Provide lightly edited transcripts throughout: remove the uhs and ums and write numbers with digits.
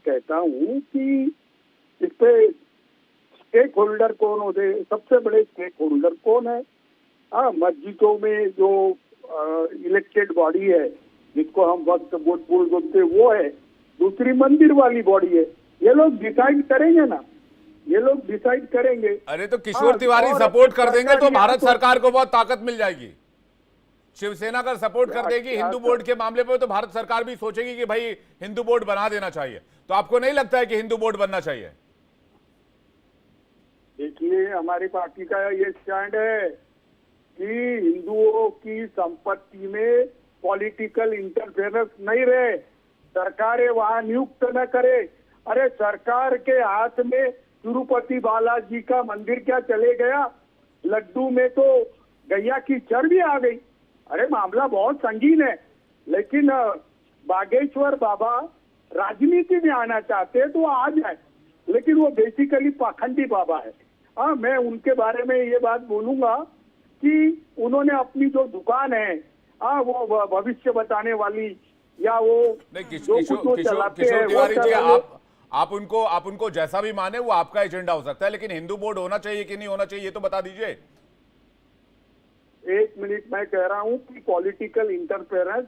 कहता हूँ कि इस पे स्टेक होल्डर कौन होते, सबसे बड़े स्टेक होल्डर कौन है? मस्जिदों में जो इलेक्टेड बॉडी है जिसको हम वक्फ बोर्ड बोलते हैं वो है, दूसरी मंदिर वाली बॉडी है। ये लोग डिसाइड करेंगे ना, ये लोग डिसाइड करेंगे। अरे तो किशोर तिवारी सपोर्ट कर देंगे तो भारत सरकार को बहुत ताकत मिल जाएगी। शिवसेना अगर सपोर्ट कर देगी हिंदू बोर्ड के मामले पर तो भारत सरकार भी सोचेगी कि भाई हिंदू बोर्ड बना देना चाहिए। तो आपको नहीं लगता है कि हिंदू बोर्ड बनना चाहिए? देखिए, हमारी पार्टी का ये स्टैंड है कि हिंदुओं की संपत्ति में पॉलिटिकल इंटरफेरेंस नहीं रहे, सरकारें वहां नियुक्त न करे। अरे सरकार के हाथ में तिरुपति बालाजी का मंदिर क्या चले गया? लड्डू में तो गैया की चर्बी आ गई। अरे मामला बहुत संगीन है। लेकिन बागेश्वर बाबा राजनीति में आना चाहते हैं तो आ जाए, लेकिन वो बेसिकली पाखंडी बाबा है। मैं उनके बारे में ये बात बोलूंगा कि उन्होंने अपनी जो दुकान है वो भविष्य बताने वाली या वो किशोर तिवारी जी, आप उनको जैसा भी माने वो आपका एजेंडा हो सकता है, लेकिन हिंदू बोर्ड होना चाहिए कि नहीं होना चाहिए ये तो बता दीजिए। एक मिनट, मैं कह रहा हूं कि पॉलिटिकल इंटरफेरेंस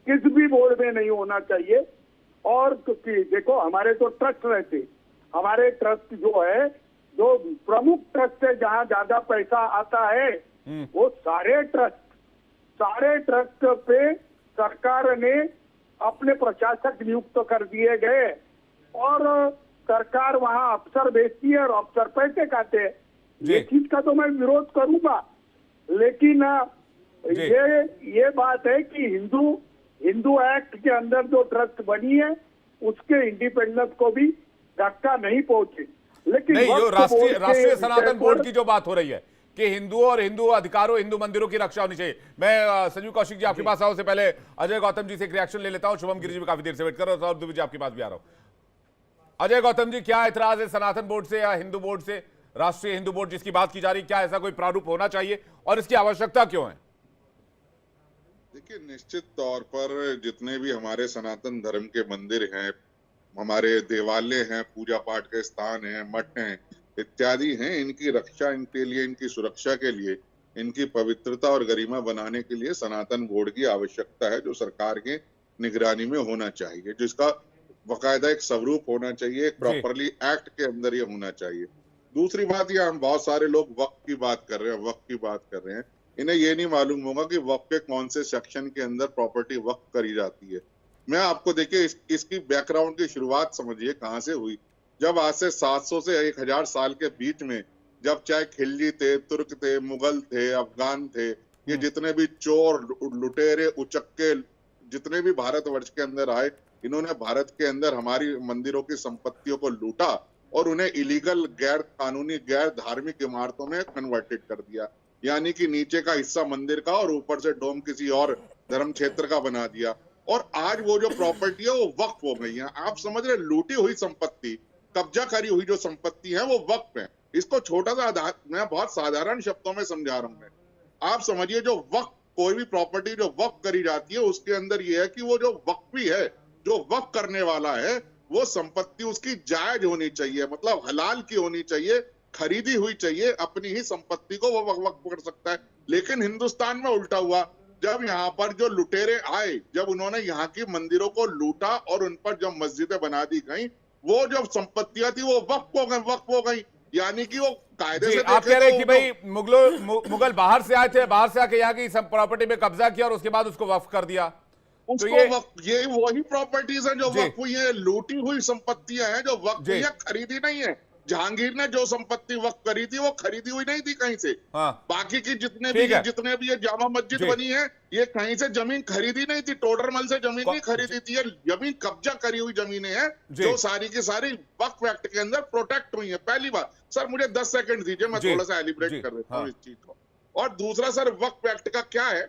किस भी बोर्ड में नहीं होना चाहिए। और देखो, हमारे तो ट्रस्ट रहते, हमारे ट्रस्ट जो है, जो प्रमुख ट्रस्ट है जहां ज्यादा पैसा आता है, वो सारे ट्रस्ट पे सरकार ने अपने प्रशासक नियुक्त कर दिए गए और सरकार वहां अफसर भेजती है और अफसर पैसे खाते हैं। ये चीज का तो मैं विरोध करूंगा, लेकिन ये बात है कि हिंदू एक्ट के अंदर जो ट्रस्ट बनी है उसके इंडिपेंडेंस को भी धक्का नहीं पहुंचे। लेकिन नहीं, जो राष्ट्रीय सनातन बोर्ड की जो बात हो रही है कि हिंदुओं और हिंदू अधिकारों, हिंदू मंदिरों की रक्षा होनी चाहिए। मैं संजीव कौशिक जी आपके पास आऊं से पहले अजय गौतम जी से एक रिएक्शन ले लेता हूं। शुभम गिरी जी काफी देर से वेट कर रहे हो, और दुबे जी आपके पास भी आ रहा हूं। अजय गौतम जी, क्या एतराज है सनातन बोर्ड से या हिंदू बोर्ड से? राष्ट्रीय हिंदू बोर्ड जिसकी बात की जा रही, क्या ऐसा कोई प्रारूप होना चाहिए और इसकी आवश्यकता क्यों है? देखिए, निश्चित तौर पर जितने भी हमारे सनातन धर्म के मंदिर हैं, हमारे देवालय हैं, पूजा पाठ के स्थान हैं, मठ हैं इत्यादि हैं, इनकी रक्षा, इनके लिए, इनकी सुरक्षा के लिए, इनकी पवित्रता और गरिमा बनाने के लिए सनातन बोर्ड की आवश्यकता है, जो सरकार के निगरानी में होना चाहिए, जिसका बाकायदा एक स्वरूप होना चाहिए, एक प्रॉपरली एक्ट के अंदर ये होना चाहिए। दूसरी बात, ये हम बहुत सारे लोग वक्फ की बात कर रहे हैं, इन्हें ये नहीं मालूम होगा कि वक्फ के कौन से सेक्शन के अंदर प्रॉपर्टी वक्फ करी जाती है। मैं आपको देखिए इसकी बैकग्राउंड की शुरुआत समझिए कहां से हुई। जब आज से 700 से 1000 साल के बीच में, जब चाहे खिलजी थे, तुर्क थे, मुगल थे, अफगान थे, ये जितने भी चोर, लुटेरे, उचक्के जितने भी भारतवर्ष के अंदर आए, इन्होंने भारत के अंदर हमारी मंदिरों की संपत्तियों को लूटा और उन्हें इलीगल, गैर कानूनी, गैर धार्मिक इमारतों में कन्वर्टेड कर दिया। यानी कि नीचे का हिस्सा मंदिर का और ऊपर से डोम किसी और धर्म क्षेत्र का बना दिया। और आज वो जो प्रॉपर्टी है वो वक्फ हो गई है। आप समझ रहे, लूटी हुई संपत्ति, कब्जा करी हुई जो संपत्ति है वो वक्फ है। इसको छोटा सा मैं बहुत साधारण शब्दों में समझा रहा हूं। आप समझिए, जो वक्फ, कोई भी प्रॉपर्टी जो वक्फ करी जाती है उसके अंदर ये है कि वो जो वक्फी है, जो वक्फ करने वाला है, वो संपत्ति उसकी जायज होनी चाहिए, मतलब हलाल की होनी चाहिए, खरीदी हुई चाहिए। अपनी ही संपत्ति को वो वक्फ कर सकता है। लेकिन हिंदुस्तान में उल्टा हुआ। जब यहाँ पर जो लुटेरे आए, जब उन्होंने यहाँ की मंदिरों को लूटा और उन पर जब मस्जिदें बना दी गई, वो जो संपत्तियां थी वो वक्फ हो गई। यानी कि वो कायदे से आप कह रहे हैं कि भाई मुगल बाहर से आए थे, बाहर से आके यहाँ की प्रॉपर्टी पे कब्जा किया और उसके बाद उसको वक्फ कर दिया। तो ये वही प्रॉपर्टीज हैं जो वक्फ हुई है, लूटी हुई संपत्तियां हैं जो वक्फ हुई है, खरीदी नहीं है। जहांगीर ने जो संपत्ति वक्फ करी थी वो खरीदी हुई नहीं थी कहीं से। बाकी की जितने भी ये जामा मस्जिद बनी है, ये कहीं से जमीन खरीदी नहीं थी, टोडरमल से जमीन नहीं खरीदी थी। ये जमीन कब्जा करी हुई जमीनें हैं जो सारी की सारी वक्फ एक्ट के अंदर प्रोटेक्ट हुई है। पहली बात सर, मुझे 10 सेकंड दीजिए, मैं थोड़ा सा एलिब्रेट कर देता हूँ इस चीज को। और दूसरा सर, वक्फ एक्ट का क्या है?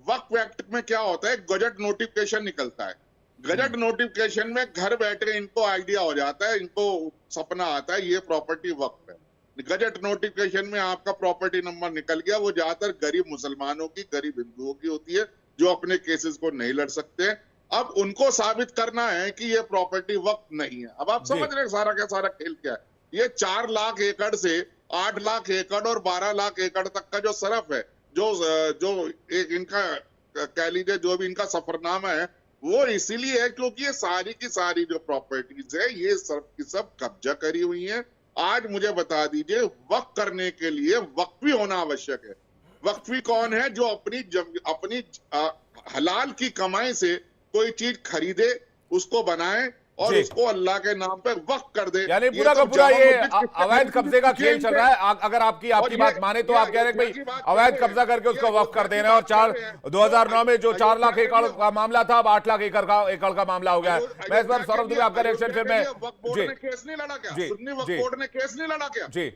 वक्फ एक्ट में क्या होता है, गजट नोटिफिकेशन निकलता है। गजट नोटिफिकेशन में घर बैठे इनको आइडिया हो जाता है, इनको सपना आता है ये प्रॉपर्टी वक्फ है। गजट नोटिफिकेशन में आपका प्रॉपर्टी नंबर निकल गया। वो ज्यादातर गरीब मुसलमानों की, गरीब हिंदुओं की होती है जो अपने केसेस को नहीं लड़ सकते। अब उनको साबित करना है कि ये प्रॉपर्टी वक्त नहीं है। अब आप समझ रहे हैं सारा का सारा खेल क्या है। ये 4 लाख एकड़ से 8 लाख एकड़ और 12 लाख एकड़ तक का जो सरफ है, जो एक इनका कह लीजिए जो भी इनका सफरनामा है, वो इसीलिए है क्योंकि ये सारी की सारी जो प्रॉपर्टीज है ये सब की सब कब्जा करी हुई है। आज मुझे बता दीजिए, वक्त करने के लिए वक्फी होना आवश्यक है। वक्फी कौन है? जो अपनी हलाल की कमाई से कोई चीज खरीदे, उसको बनाए और उसको अल्लाह के नाम पे वक्फ कर दे। यानी पूरा का पूरा ये अवैध कब्जे का खेल चल रहा है। अगर आपकी बात माने तो आप कह रहे हैं भाई अवैध कब्जा करके उसको वक्फ कर देना है। और 2009 में जो 4 लाख एकड़ का मामला था, अब 8 लाख एकड़ का मामला हो गया है। मैं इस बार सौरभ दुबे आपका रिएक्शन फिर मैं केस नहीं लड़ा क्या? सुन्नी वक्फ बोर्ड ने केस नहीं लड़ा क्या? जी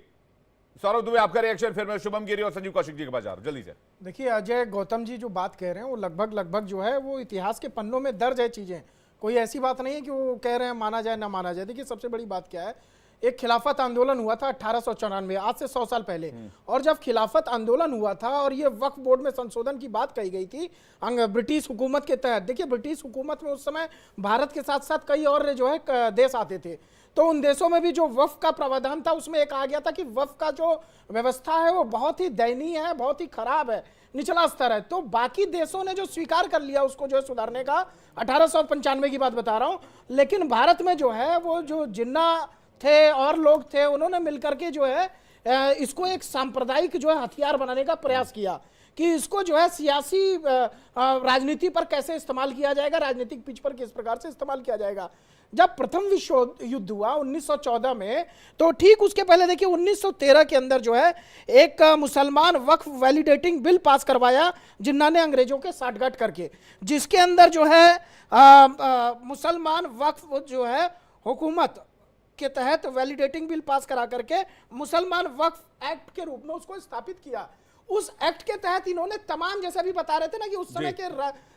सौरभ दुबे आपका रिएक्शन, फिर मैं शुभम गिरी और संजीव कौशिक जी के पास जा रहा हूं जल्दी से। देखिए अजय गौतम जी जो बात कह रहे हैं वो लगभग जो है वो इतिहास के पन्नों में दर्ज है चीजें। कोई ऐसी बात नहीं है कि वो कह रहे हैं माना जाए ना माना जाए। देखिए सबसे बड़ी बात क्या है, एक खिलाफत आंदोलन हुआ था 1894, आज से 100 साल पहले। और जब खिलाफत आंदोलन हुआ था और ये वक्फ बोर्ड में संशोधन की बात कही गई थी ब्रिटिश हुकूमत के तहत। देखिए ब्रिटिश हुकूमत में उस समय भारत के साथ साथ कई और जो है देश आते थे, तो उन देशों में भी जो वक्फ का प्रावधान था उसमें एक आ गया था कि वक्फ का जो व्यवस्था है वो बहुत ही दयनीय है, बहुत ही खराब है, निचला स्तर है। तो बाकी देशों ने जो स्वीकार कर लिया उसको जो है सुधारने का, 1895 की बात बता रहा हूं। लेकिन भारत में जो है वो जो जिन्ना थे और लोग थे, उन्होंने मिलकर के जो है इसको एक सांप्रदायिक जो है हथियार बनाने का प्रयास किया कि इसको जो है सियासी राजनीति पर कैसे इस्तेमाल किया जाएगा, राजनीतिक पिच पर किस प्रकार से इस्तेमाल किया जाएगा। जब प्रथम विश्व युद्ध हुआ 1914 में, तो ठीक उसके पहले देखिए 1913 के अंदर जो है एक मुसलमान वक्फ वैलिडेटिंग बिल पास करवाया जिन्ना ने अंग्रेजों के साठगांठ करके, जिसके अंदर जो है मुसलमान वक्फ जो है हुकूमत के तहत वैलिडेटिंग बिल पास करा करके मुसलमान वक्फ एक्ट के रूप में उसको स्थापित किया। उस एक्ट के तहत इन्होंने तमाम, जैसे अभी बता रहे थे ना कि उस समय के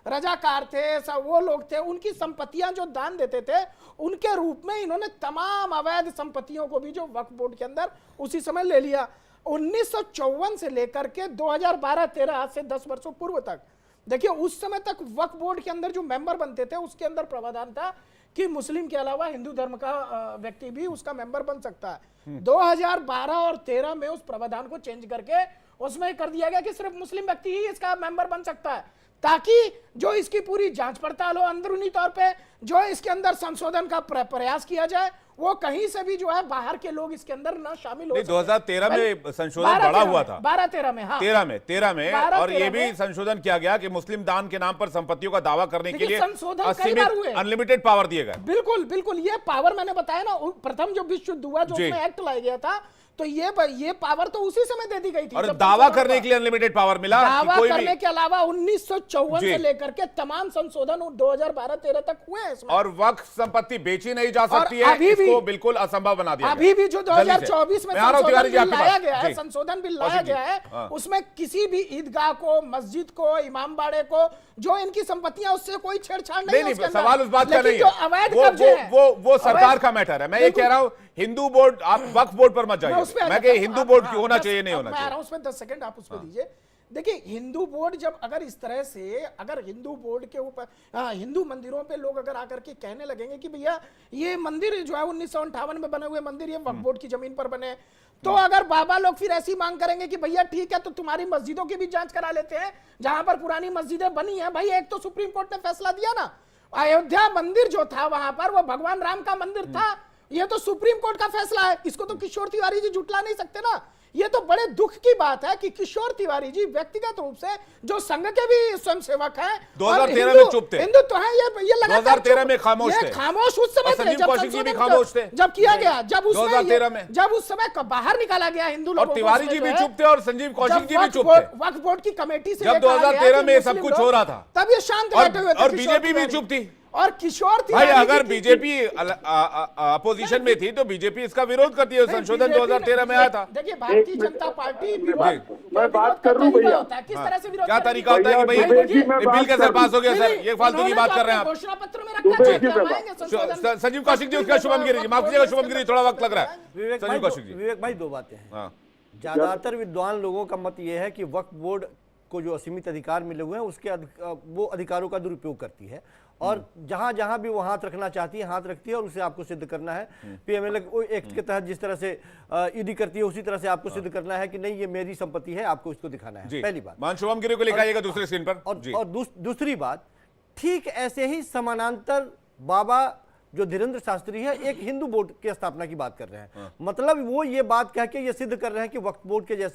रजाकार थे, वो लोग थे, उनकी संपत्तियां जो दान देते थे उनके रूप में इन्होंने तमाम अवैध संपत्तियों को भी जो वक्फ बोर्ड के अंदर उसी समय ले लिया। 1954 से लेकर के 2012-13, आज से 10 वर्षों पूर्व तक देखिए, उस समय तक वक्फ बोर्ड के अंदर जो मेंबर बनते थे उसके अंदर प्रावधान था कि मुस्लिम के अलावा हिंदू धर्म का व्यक्ति भी उसका मेंबर बन सकता है। 2012 और 13 में उस प्रावधान को चेंज करके उसमें कर दिया गया कि सिर्फ मुस्लिम व्यक्ति ही इसका मेंबर बन सकता है, ताकि जो इसकी पूरी जांच पड़ताल हो, अंदरूनी तौर पे जो इसके अंदर संशोधन का प्रयास किया जाए, वो कहीं से भी जो है बाहर के लोग इसके अंदर ना शामिल हो। 2013 में संशोधन बड़ा हुआ था, 12-13 में, हाँ 13 में और ये भी संशोधन किया गया कि मुस्लिम दान के नाम पर संपत्तियों का दावा करने के लिए संशोधन अनलिमिटेड पावर दिए गए। बिल्कुल बिल्कुल, ये पावर मैंने बताया ना, प्रथम जो विश्व युद्ध हुआ जो उसमें एक्ट लाया गया था, तो ये पावर तो उसी समय दे दी गई थी। और दावा करने के लिए अनलिमिटेड पावर मिला। दावा करने के अलावा 1954 से लेकर के तमाम संशोधन 2012-13 तक हुए हैं इसमें। और वक्फ संपत्ति बेची नहीं जा सकती है, इसको बिल्कुल असंभव बना दिया। अभी भी जो 2024 में संशोधन बिल लाया गया है, उसमें किसी भी ईदगाह को, मस्जिद को, इमाम बाड़े को, जो इनकी संपत्तियां, उससे कोई छेड़छाड़ नहीं। सवाल उस बात का नहीं है, वो सरकार का मैटर है। मैं ये कह रहा हूं हिंदू बोर्ड, आप वक्फ बोर्ड पर मत जाइए। मैं कह हिंदू बोर्ड क्यों होना चाहिए, नहीं होना चाहिए। उसमें 10 सेकंड आप उसको दीजिए। देखिए हिंदू बोर्ड जब अगर इस तरह से, अगर हिंदू बोर्ड के ऊपर हिंदू मंदिरों पे लोग अगर आकर के कहने लगेंगे कि भैया ये मंदिर जो है 1958 में बने हुए मंदिर ये वक्फ बोर्ड की जमीन पर बने, तो अगर बाबा लोग फिर ऐसी मांग करेंगे कि भैया ठीक है तो तुम्हारी मस्जिदों की भी जांच करा लेते हैं जहां पर पुरानी मस्जिदें बनी है। भाई एक तो सुप्रीम कोर्ट ने फैसला दिया ना, अयोध्या मंदिर जो था वहां पर वो भगवान राम का मंदिर था, ये तो सुप्रीम कोर्ट का फैसला है, इसको तो किशोर तिवारी जी झुटला नहीं सकते ना। ये तो बड़े दुख की बात है कि किशोर तिवारी जी व्यक्तिगत रूप से जो संघ के भी स्वयंसेवक हैं, 2013 में चुप थे, हिंदुत्व है, ये लगातार 2013 में खामोश थे, खामोश उस समय थे जब कौशिक जी भी खामोश थे, जब किया गया, जब 2013 में, जब उस समय बाहर निकाला गया हिंदू लोगों को, तिवारी जी भी चुप थे और संजीव कौशिक जी भी चुप थे। वक्फ बोर्ड की कमेटी से जब 2013 में सब कुछ हो रहा था तब ये शांत बैठे हुए थे, और बीजेपी भी चुप थी। और किशोर भाई अगर बीजेपी अपोजिशन में थी तो बीजेपी इसका विरोध करती है। संशोधन 2013 में आया था। देखिए भारतीय जनता पार्टी मैं बात कर रहा हूं भैया, किस तरह से विरोध, क्या तरीका होता है कि भाई बिल कैसे पास हो गया सर, ये फालतू की बात कर रहे हैं आप। घोषणा पत्र में रखा है संजीव कौशिक जी, उसका शुभम गिरी जी, माफ कीजिएगा शुभम गिरी, थोड़ा वक्त लग रहा है। संजीव कौशिक जी, विवेक भाई दो बातें हैं। ज्यादातर विद्वान लोगों का मत यह है कि वक्फ बोर्ड को जो असीमित अधिकार मिले हुए हैं उसके वो अधिकारों का दुरुपयोग करती है, और जहां जहां भी वो हाथ रखना चाहती है हाथ रखती है और उसे आपको सिद्ध करना है। पीएमएलए एक्ट के तहत जिस तरह से ईडी करती है उसी तरह से आपको सिद्ध करना है कि नहीं ये मेरी संपत्ति है, आपको इसको दिखाना है। पहली बात। मान शुभम गिरी को लेकर आइएगा दूसरे स्क्रीन पर। और दूसरी बात, ठीक ऐसे ही समानांतर बाबा जो धीरेन्द्र शास्त्री है एक हिंदू बोर्ड की स्थापना की बात कर रहे हैं। मतलब वो ये बात कह के ये सिद्ध कर रहे हैं कि वक्फ बोर्ड के जैसे